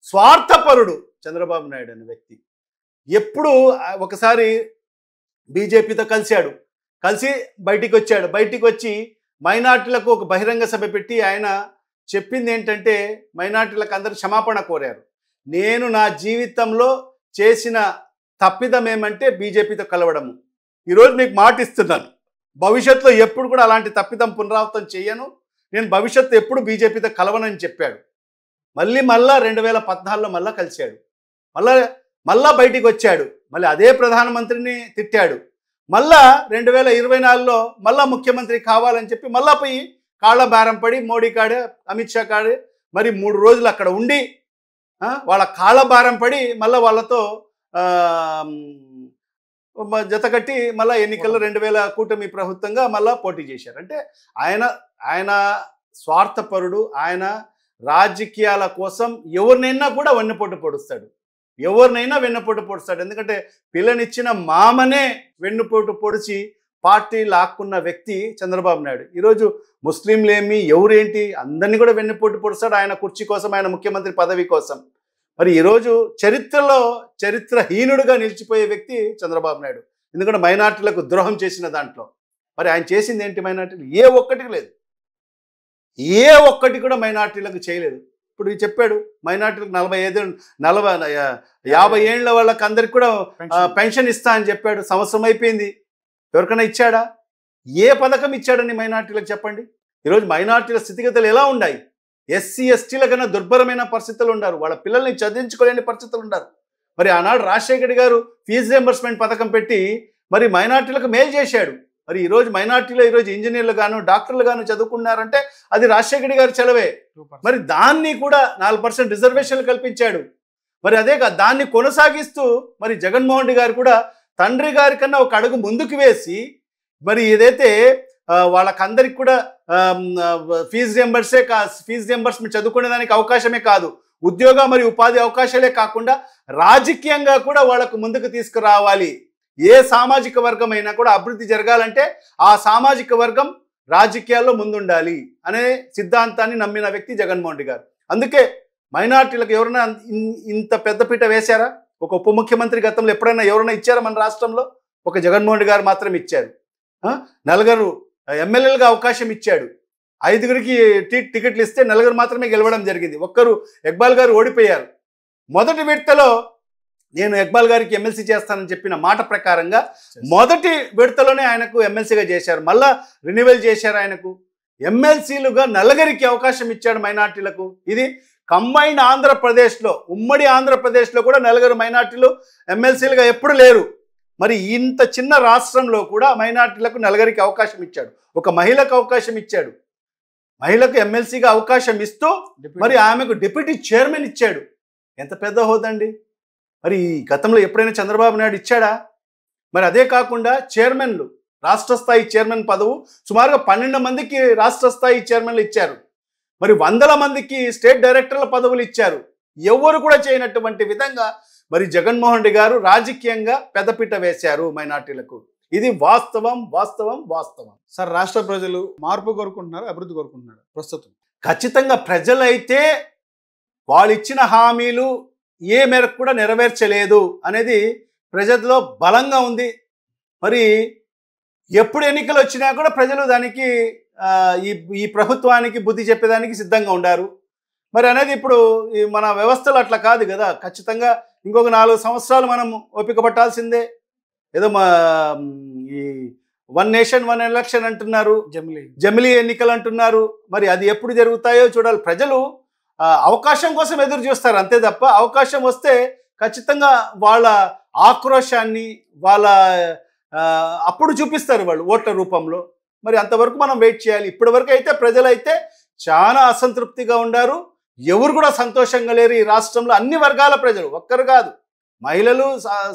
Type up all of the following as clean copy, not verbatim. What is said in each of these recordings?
స్వార్థపరుడు చంద్రబాబు నాయుడు అనే వ్యక్తి. ఎప్పుడు ఒకసారి బీజేపీతో కలిసి బయటికి వచ్చాడు. బయటికి వచ్చి మైనార్టీలకు ఒక బహిరంగ సభ పెట్టి ఆయన చెప్పింది ఏంటంటే, మైనార్టీలకు అందరూ క్షమాపణ కోరారు. నేను నా జీవితంలో చేసిన తప్పిదం ఏమంటే బీజేపీతో కలవడము. ఈరోజు మీకు మాట ఇస్తున్నాను, భవిష్యత్తులో ఎప్పుడు కూడా అలాంటి తప్పిదం పునరావృతం చేయను, నేను భవిష్యత్తు ఎప్పుడు బీజేపీతో కలవనని చెప్పాడు. మళ్ళా 2014లో మళ్ళా కలిశాడు. మళ్ళా బయటికి వచ్చాడు. మళ్ళీ అదే ప్రధానమంత్రిని తిట్టాడు. మళ్ళా 2024లో మళ్ళా ముఖ్యమంత్రి కావాలని చెప్పి మళ్ళా పోయి కాళ్ళ బేరం పడి మోడీ కాడే, అమిత్ షా కాడే మరి 3 రోజులు అక్కడ ఉండి వాళ్ళ కాళ్ళ బేరం పడి మళ్ళీ వాళ్ళతో జతకట్టి మళ్ళీ ఎన్నికల్లో 2000 కూటమి ప్రభుత్వంగా మళ్ళీ పోటీ చేశారు. అంటే ఆయన స్వార్థపరుడు. ఆయన రాజకీయాల కోసం ఎవరినైనా కూడా వెన్నుపోటు పొడుస్తాడు. ఎందుకంటే పిల్లనిచ్చిన మామనే వెన్నుపోటు పొడిచి పార్టీ లాక్కున్న వ్యక్తి చంద్రబాబు నాయుడు. ఈరోజు ముస్లింలేమి ఎవరేంటి అందరినీ కూడా వెన్నుపోటు పొడుస్తాడు ఆయన కుర్చీ కోసం, ఆయన ముఖ్యమంత్రి పదవి కోసం. మరి ఈరోజు చరిత్రహీనుడుగా నిలిచిపోయే వ్యక్తి చంద్రబాబు నాయుడు. ఎందుకంటే మైనార్టీలకు ద్రోహం చేసిన దాంట్లో మరి ఆయన చేసింది ఏంటి? మైనార్టీలు ఏ ఒక్కటి కూడా మైనార్టీలకు చేయలేదు. ఇప్పుడు చెప్పాడు మైనార్టీలకు 50 ఏళ్ళ వాళ్ళకి అందరికి కూడా పెన్షన్ ఇస్తా అని చెప్పాడు. సంవత్సరం అయిపోయింది, ఎవరికైనా ఇచ్చాడా? ఏ పథకం ఇచ్చాడని మైనార్టీలకు చెప్పండి. ఈరోజు మైనార్టీల స్థితిగతులు ఎలా ఉన్నాయి? ఎస్సీ ఎస్టీల కన్నా దుర్భరమైన పరిస్థితులు ఉన్నారు. వాళ్ళ పిల్లల్ని చదివించుకోలేని పరిస్థితులు ఉన్నారు. మరి ఆనాడు రాజశేఖర్ గారు ఫీజు రియంబర్స్మెంట్ పథకం పెట్టి మరి మైనార్టీలకు మేలు చేశాడు. మరి ఈరోజు మైనార్టీలో ఈరోజు ఇంజనీర్లు గాను డాక్టర్లు గాను చదువుకున్నారంటే అది రాజశేఖర్ గారి చలవే. మరి దాన్ని కూడా 4% రిజర్వేషన్లు కల్పించాడు. మరి అదే దాన్ని కొనసాగిస్తూ మరి జగన్మోహన్ రెడ్డి గారు కూడా తండ్రి గారి కన్నా ఒక అడుగు ముందుకు వేసి మరి ఏదైతే వాళ్ళకందరికి కూడా ఫీజు రియంబర్స్మెంట్ చదువుకునేదానికి అవకాశమే కాదు, ఉద్యోగ మరియు ఉపాధి అవకాశాలే కాకుండా రాజకీయంగా కూడా వాళ్ళకు ముందుకు తీసుకురావాలి. ఏ సామాజిక వర్గం అయినా కూడా అభివృద్ధి జరగాలంటే ఆ సామాజిక వర్గం రాజకీయాల్లో ముందుండాలి అనే సిద్ధాంతాన్ని నమ్మిన వ్యక్తి జగన్మోహన్ రెడ్డి గారు. అందుకే మైనార్టీలకు ఎవరైనా ఇంత పెద్దపీట వేశారా? ఒక ఉప ముఖ్యమంత్రి గతంలో ఎప్పుడైనా ఎవరైనా ఇచ్చారా మన రాష్ట్రంలో? ఒక జగన్మోహన్ రెడ్డి గారు మాత్రం ఇచ్చారు. 4 ఎమ్మెల్యేలుగా అవకాశం ఇచ్చాడు. 5గురికి టికెట్లు ఇస్తే 4 మాత్రమే గెలవడం జరిగింది. ఒక్కరు ఇక్బాల్ గారు ఓడిపోయారు. మొదటి విడతలో నేను ఇక్బాల్ గారికి ఎమ్మెల్సీ చేస్తానని చెప్పిన మాట ప్రకారంగా మొదటి విడతలోనే ఆయనకు ఎమ్మెల్సీగా చేశారు. మళ్ళా రెన్యువల్ చేశారు. ఆయనకు ఎమ్మెల్సీలుగా 4 అవకాశం ఇచ్చాడు మైనార్టీలకు. ఇది కంబైన్డ్ ఆంధ్రప్రదేశ్లో, ఉమ్మడి ఆంధ్రప్రదేశ్లో కూడా 4 మైనార్టీలు ఎమ్మెల్సీలుగా ఎప్పుడు లేరు. మరి ఇంత చిన్న రాష్ట్రంలో కూడా మైనార్టీలకు 4 అవకాశం ఇచ్చాడు. ఒక మహిళకు అవకాశం ఇచ్చాడు. మహిళకు ఎమ్మెల్సీగా అవకాశం ఇస్తూ మరి ఆమెకు డిప్యూటీ చైర్మన్ ఇచ్చాడు. ఎంత పెద్ద హోదండి! మరి గతంలో ఎప్పుడైనా చంద్రబాబు నాయుడు ఇచ్చాడా? మరి అదే కాకుండా చైర్మన్లు, రాష్ట్ర స్థాయి చైర్మన్ పదవు సుమారుగా 12 మందికి రాష్ట్ర స్థాయి చైర్మన్లు ఇచ్చారు. మరి 100 మందికి స్టేట్ డైరెక్టర్ల పదవులు ఇచ్చారు. ఎవరు కూడా చేయనటువంటి విధంగా మరి జగన్మోహన్ రెడ్డి గారు రాజకీయంగా పెద్దపీట వేశారు మైనార్టీలకు. ఇది వాస్తవం. సార్, రాష్ట్ర ప్రజలు మార్పు కోరుకుంటున్నారు, అభివృద్ధి కోరుకుంటున్నారు ప్రస్తుతం? ఖచ్చితంగా ప్రజలైతే వాళ్ళు ఇచ్చిన హామీలు ఏ మేరకు కూడా నెరవేర్చలేదు అనేది ప్రజల్లో బలంగా ఉంది. మరి ఎప్పుడు ఎన్నికలు వచ్చినా కూడా ప్రజలు దానికి ఈ ప్రభుత్వానికి బుద్ధి చెప్పేదానికి సిద్ధంగా ఉండారు. మరి అనేది ఇప్పుడు మన వ్యవస్థలు అట్లా కాదు కదా. ఖచ్చితంగా ఇంకొక 4 సంవత్సరాలు మనం ఓపిక పట్టాల్సిందే. ఏదో ఈ 1 నేషన్ 1 ఎలక్షన్ అంటున్నారు, జమిలీ ఎన్నికలు అంటున్నారు. మరి అది ఎప్పుడు జరుగుతాయో చూడాలి. ప్రజలు అవకాశం కోసం ఎదురు చూస్తారు అంతే తప్ప అవకాశం వస్తే ఖచ్చితంగా వాళ్ళ ఆక్రోశాన్ని వాళ్ళ అప్పుడు చూపిస్తారు వాళ్ళు ఓట్ల రూపంలో. మరి అంతవరకు మనం వెయిట్ చేయాలి. ఇప్పటి వరకు అయితే ప్రజలైతే చాలా అసంతృప్తిగా ఉన్నారు. ఎవరు కూడా సంతోషంగా లేరు. ఈ రాష్ట్రంలో అన్ని వర్గాల ప్రజలు, ఒక్కరు కాదు, మహిళలు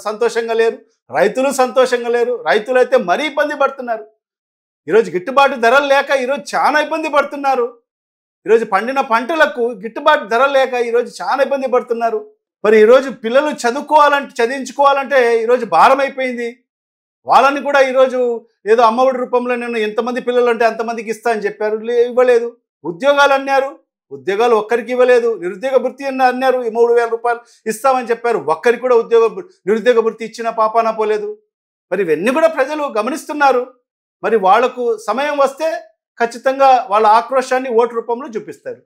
సంతోషంగా లేరు, రైతులు సంతోషంగా లేరు. రైతులైతే మరీ ఇబ్బంది పడుతున్నారు. ఈరోజు గిట్టుబాటు ధరలు లేక ఈరోజు చాలా ఇబ్బంది పడుతున్నారు. ఈరోజు పండిన పంటలకు గిట్టుబాటు ధర లేక ఈరోజు చాలా ఇబ్బంది పడుతున్నారు. మరి ఈరోజు పిల్లలు చదివించుకోవాలంటే ఈరోజు భారం అయిపోయింది. వాళ్ళని కూడా ఈరోజు ఏదో అమ్మఒడి రూపంలో నేను ఎంతమంది పిల్లలు అంటే అంతమందికి ఇస్తా అని చెప్పారు, ఇవ్వలేదు. ఉద్యోగాలు అన్నారు, ఉద్యోగాలు ఒక్కరికి ఇవ్వలేదు. నిరుద్యోగ భృతి అన్నారు, 3,000 రూపాయలు ఇస్తామని చెప్పారు. ఒక్కరికి కూడా నిరుద్యోగ భృతి ఇచ్చిన పాపాన పోలేదు. మరి ఇవన్నీ కూడా ప్రజలు గమనిస్తున్నారు. మరి వాళ్లకు సమయం వస్తే ఖచ్చితంగా వాళ్ళ ఆక్రోశాన్ని ఓటు రూపంలో చూపిస్తారు.